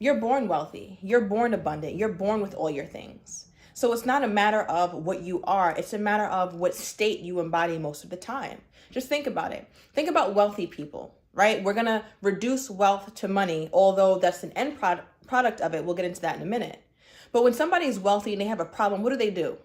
You're born wealthy. You're born abundant. You're born with all your things. So it's not a matter of what you are. It's a matter of what state you embody most of the time. Just think about it. Think about wealthy people, right? We're going to reduce wealth to money, although that's an end product of it. We'll get into that in a minute. But when somebody's wealthy and they have a problem, what do?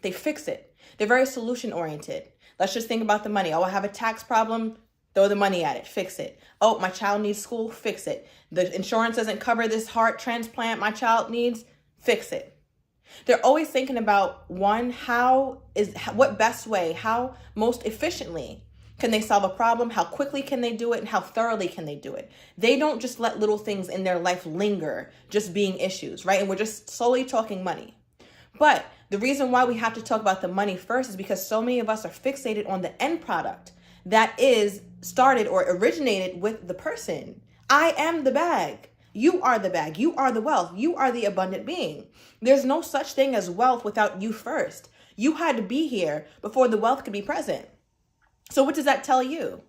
They fix it. They're very solution oriented. Let's just think about the money. Oh, I have a tax problem. Throw the money at it, fix it. Oh, my child needs school, fix it. The insurance doesn't cover this heart transplant my child needs, fix it. They're always thinking about what best way, how most efficiently can they solve a problem, how quickly can they do it, and how thoroughly can they do it. They don't just let little things in their life linger, just being issues, right? And we're just solely talking money. But the reason why we have to talk about the money first is because so many of us are fixated on the end product that is started or originated with the person. I am the bag. You are the bag. You are the wealth. You are the abundant being. There's no such thing as wealth without you first. You had to be here before the wealth could be present. So what does that tell you?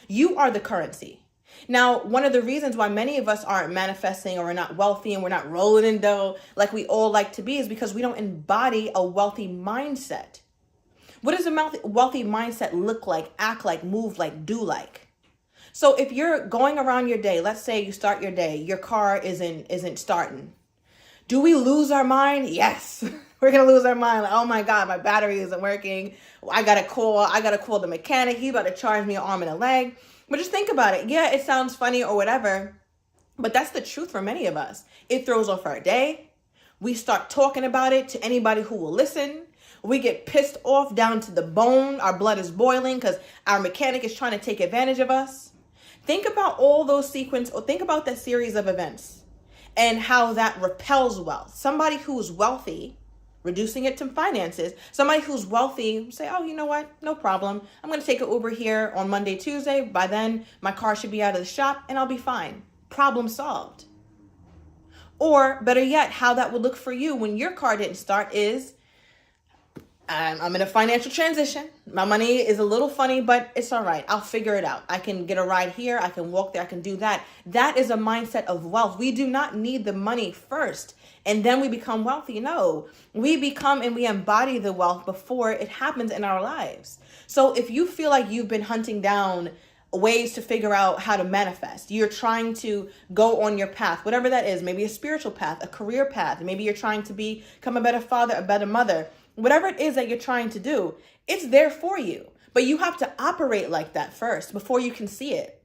You are the currency. Now, one of the reasons why many of us aren't manifesting or we're not wealthy and we're not rolling in dough like we all like to be is because we don't embody a wealthy mindset. What does a wealthy mindset look like, act like, move like, do like? So if you're going around your day, let's say you start your day, your car isn't starting. Do we lose our mind? Yes. We're going to lose our mind. Like, oh my God, my battery isn't working. I got to call the mechanic. He's about to charge me an arm and a leg. But just think about it. Yeah, it sounds funny or whatever, but that's the truth for many of us. It throws off our day. We start talking about it to anybody who will listen. We get pissed off down to the bone. Our blood is boiling because our mechanic is trying to take advantage of us. Think about all those think about that series of events and how that repels wealth. Somebody who's wealthy, reducing it to finances, somebody who's wealthy, say, oh, you know what? No problem. I'm going to take an Uber here on Monday, Tuesday. By then, my car should be out of the shop and I'll be fine. Problem solved. Or better yet, how that would look for you when your car didn't start is, I'm in a financial transition. My money is a little funny, but it's all right. I'll figure it out. I can get a ride here. I can walk there. I can do that. That is a mindset of wealth. We do not need the money first and then we become wealthy. No, we become and we embody the wealth before it happens in our lives. So if you feel like you've been hunting down ways to figure out how to manifest, you're trying to go on your path, whatever that is, maybe a spiritual path, a career path, maybe you're trying to become a better father, a better mother, whatever it is that you're trying to do, it's there for you. But you have to operate like that first before you can see it.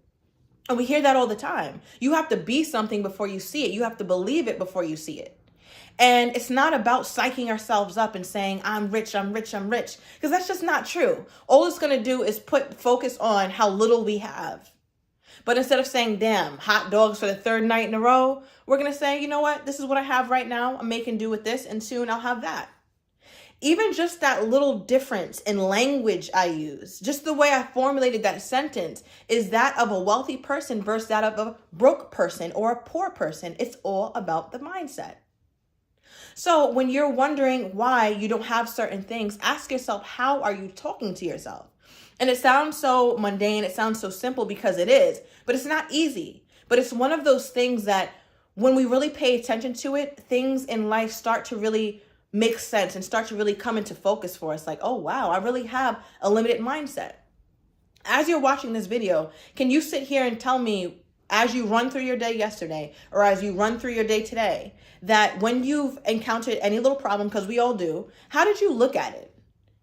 And we hear that all the time. You have to be something before you see it. You have to believe it before you see it. And it's not about psyching ourselves up and saying, I'm rich, I'm rich, I'm rich. Because that's just not true. All it's going to do is put focus on how little we have. But instead of saying, damn, hot dogs for the third night in a row, we're going to say, you know what? This is what I have right now. I'm making do with this. And soon I'll have that. Even just that little difference in language I use, just the way I formulated that sentence is that of a wealthy person versus that of a broke person or a poor person. It's all about the mindset. So when you're wondering why you don't have certain things, ask yourself, how are you talking to yourself? And it sounds so mundane. It sounds so simple because it is, but it's not easy. But it's one of those things that when we really pay attention to it, things in life start to really make sense and start to really come into focus for us. Like, oh, wow, I really have a limited mindset. As you're watching this video, can you sit here and tell me, as you run through your day yesterday, or as you run through your day today, that when you've encountered any little problem, because we all do, how did you look at it?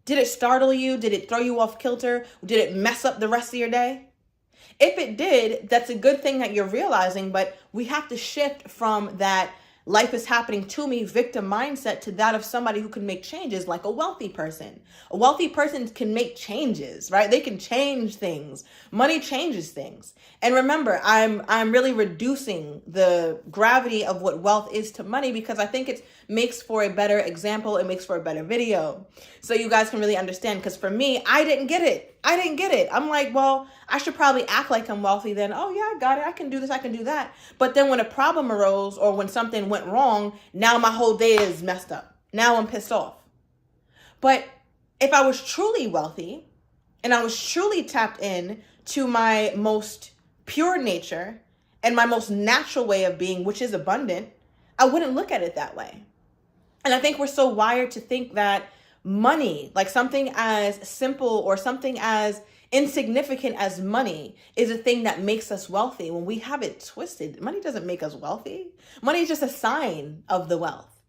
Did it startle you? Did it throw you off kilter? Did it mess up the rest of your day? If it did, that's a good thing that you're realizing, but we have to shift from that life is happening to me victim mindset to that of somebody who can make changes, like a wealthy person. A wealthy person can make changes, right? They can change things. Money changes things. And remember, I'm really reducing the gravity of what wealth is to money because I think it makes for a better example. It makes for a better video. So you guys can really understand, because for me, I didn't get it. I'm like, well, I should probably act like I'm wealthy then. Oh yeah, I got it. I can do this. I can do that. But then when a problem arose or when something went wrong, now my whole day is messed up. Now I'm pissed off. But if I was truly wealthy and I was truly tapped in to my most pure nature and my most natural way of being, which is abundant, I wouldn't look at it that way. And I think we're so wired to think that money, like something as simple or something as insignificant as money, is a thing that makes us wealthy, when we have it twisted. Money doesn't make us wealthy. Money is just a sign of the wealth.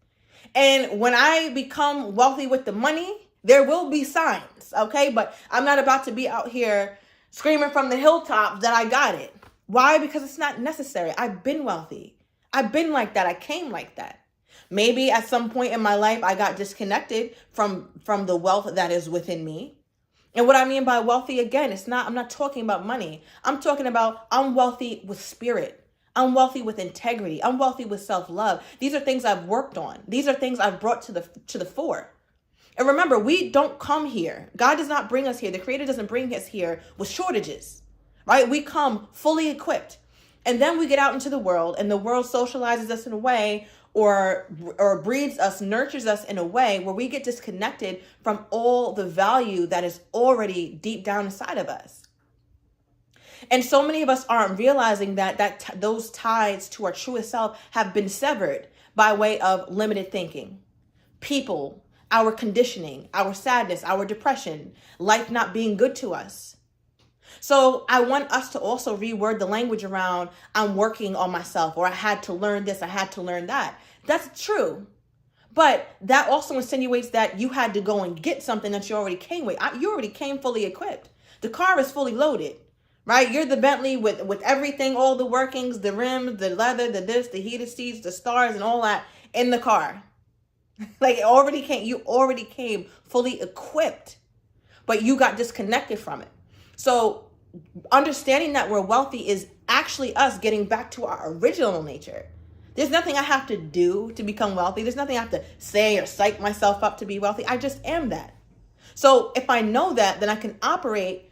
And when I become wealthy with the money, there will be signs, okay? But I'm not about to be out here screaming from the hilltops that I got it. Why? Because it's not necessary. I've been wealthy. I've been like that. I came like that. Maybe at some point in my life, I got disconnected from the wealth that is within me. And what I mean by wealthy, again, I'm not talking about money. I'm talking about I'm wealthy with spirit. I'm wealthy with integrity. I'm wealthy with self-love. These are things I've worked on. These are things I've brought to the fore. And remember, we don't come here. God does not bring us here. The Creator doesn't bring us here with shortages, right? We come fully equipped. And then we get out into the world, and the world socializes us in a way or breeds us, nurtures us in a way where we get disconnected from all the value that is already deep down inside of us. And so many of us aren't realizing that those ties to our truest self have been severed by way of limited thinking, people, our conditioning, our sadness, our depression, life not being good to us. So I want us to also reword the language around I'm working on myself, or I had to learn this, I had to learn that. That's true. But that also insinuates that you had to go and get something that you already came with. You already came fully equipped. The car is fully loaded, right? You're the Bentley with everything, all the workings, the rims, the leather, the this, the heated seats, the stars, and all that in the car. Like you already came fully equipped, but you got disconnected from it. So understanding that we're wealthy is actually us getting back to our original nature. There's nothing I have to do to become wealthy. There's nothing I have to say or psych myself up to be wealthy. I just am that. So if I know that, then I can operate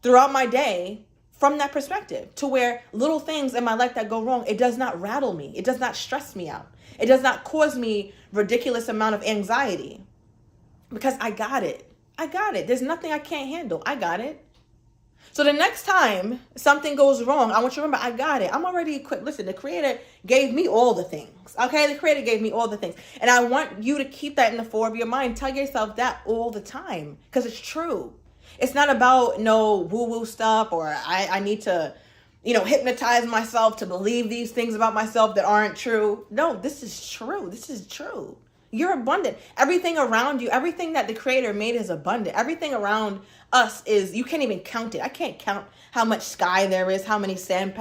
throughout my day from that perspective, to where little things in my life that go wrong, it does not rattle me. It does not stress me out. It does not cause me ridiculous amount of anxiety, because I got it. I got it. There's nothing I can't handle. I got it. So the next time something goes wrong, I want you to remember, I got it. I'm already equipped. Listen, the Creator gave me all the things. Okay? The Creator gave me all the things. And I want you to keep that in the fore of your mind. Tell yourself that all the time, because it's true. It's not about no woo-woo stuff, or I need to, hypnotize myself to believe these things about myself that aren't true. No, this is true. This is true. You're abundant. Everything around you, everything that the Creator made is abundant. Everything around us is, you can't even count it. I can't count how much sky there is, how many sand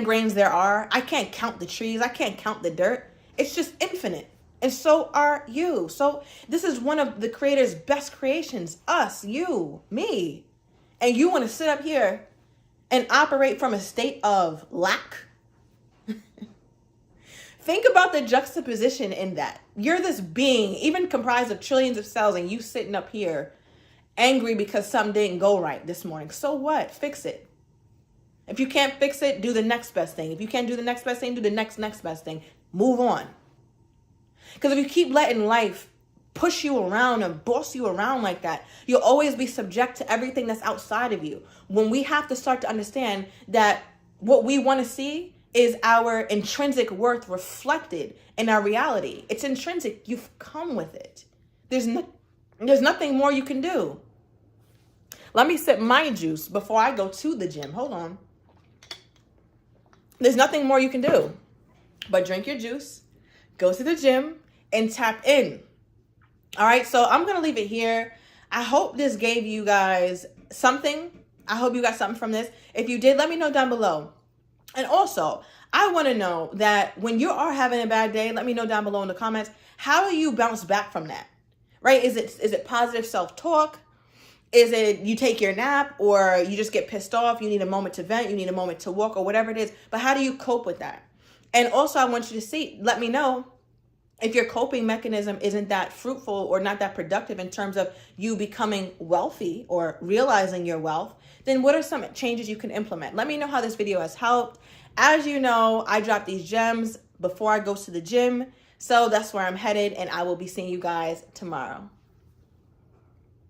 grains there are. I can't count the trees. I can't count the dirt. It's just infinite. And so are you. So this is one of the Creator's best creations. Us, you, me. And you want to sit up here and operate from a state of lack? Think about the juxtaposition in that. You're this being, even comprised of trillions of cells, and you sitting up here angry because something didn't go right this morning. So what? Fix it. If you can't fix it, do the next best thing. If you can't do the next best thing, do the next best thing. Move on. Because if you keep letting life push you around and boss you around like that, you'll always be subject to everything that's outside of you. When we have to start to understand that what we want to see is our intrinsic worth reflected in our reality. It's intrinsic. You've come with it. There's nothing more you can do. Let me sip my juice before I go to the gym. Hold on. There's nothing more you can do but drink your juice, go to the gym, and tap in. All right, so I'm going to leave it here. I hope this gave you guys something. I hope you got something from this. If you did, let me know down below. And also, I want to know that when you are having a bad day, let me know down below in the comments, how do you bounce back from that? Right? Is it positive self-talk? Is it you take your nap, or you just get pissed off? You need a moment to vent. You need a moment to walk, or whatever it is. But how do you cope with that? And also, I want you to let me know if your coping mechanism isn't that fruitful or not that productive in terms of you becoming wealthy or realizing your wealth, then what are some changes you can implement? Let me know how this video has helped. As you know, I drop these gems before I go to the gym. So that's where I'm headed, and I will be seeing you guys tomorrow.